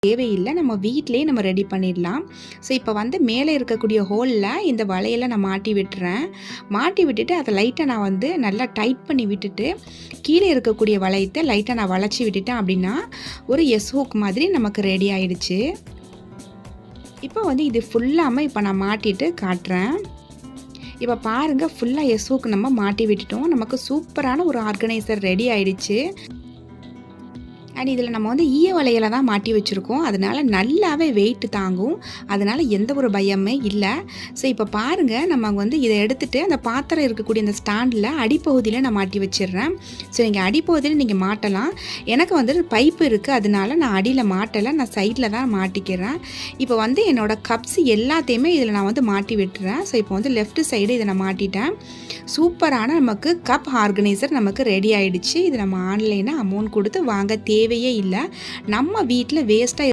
தேவையில்லை, நம்ம வீட்டிலேயே நம்ம ரெடி பண்ணிடலாம். ஸோ இப்போ வந்து மேலே இருக்கக்கூடிய ஹோலில் இந்த வளையலை நான் மாட்டி விட்டுறேன். மாட்டி விட்டுட்டு அதை லைட்டாக நான் வந்து நல்லா டைட் பண்ணி விட்டுட்டு கீழே இருக்கக்கூடிய வளையத்தை லைட்டாக நான் வளைச்சி விட்டுட்டேன் அப்படின்னா ஒரு எஸ் ஹூக் மாதிரி நமக்கு ரெடி ஆயிடுச்சு. இப்போ வந்து இது ஃபுல்லாமல் இப்போ நான் மாட்டிட்டு காட்டுறேன். இப்போ பாருங்கள், ஃபுல்லாக எஸ் ஹூக் நம்ம மாட்டி விட்டுட்டோம். நமக்கு சூப்பரான ஒரு ஆர்கனைசர் ரெடி ஆயிடுச்சு. அண்ட் இதில் நம்ம வந்து ஈய வளையலை தான் மாட்டி வச்சுருக்கோம். அதனால் நல்லாவே வெயிட் தாங்கும். அதனால் எந்த ஒரு பயமே இல்லை. ஸோ இப்போ பாருங்கள், நம்ம வந்து இதை எடுத்துகிட்டு அந்த பாத்திரம் இருக்கக்கூடிய அந்த ஸ்டாண்டில் அடிப்பகுதியில் நான் மாட்டி வச்சிடுறேன். ஸோ நீங்கள் அடிப்பகுதியில் நீங்கள் மாட்டலாம். எனக்கு வந்து பைப்பு இருக்குது, அதனால நான் அடியில் மாட்டலை, நான் சைடில் தான் மாட்டிக்கிறேன். இப்போ வந்து என்னோடய கப்ஸ் எல்லாத்தையுமே இதில் நான் வந்து மாட்டி விட்டுறேன். ஸோ இப்போ வந்து லெஃப்ட் சைடு இதை நான் மாட்டிட்டேன். சூப்பரான நமக்கு கப் ஆர்கனைசர் நமக்கு ரெடி ஆகிடுச்சு. இது நம்ம ஆன்லைனில் அமௌண்ட் கொடுத்து வாங்க தேவையே இல்லை. நம்ம வீட்டில் வேஸ்ட்டாக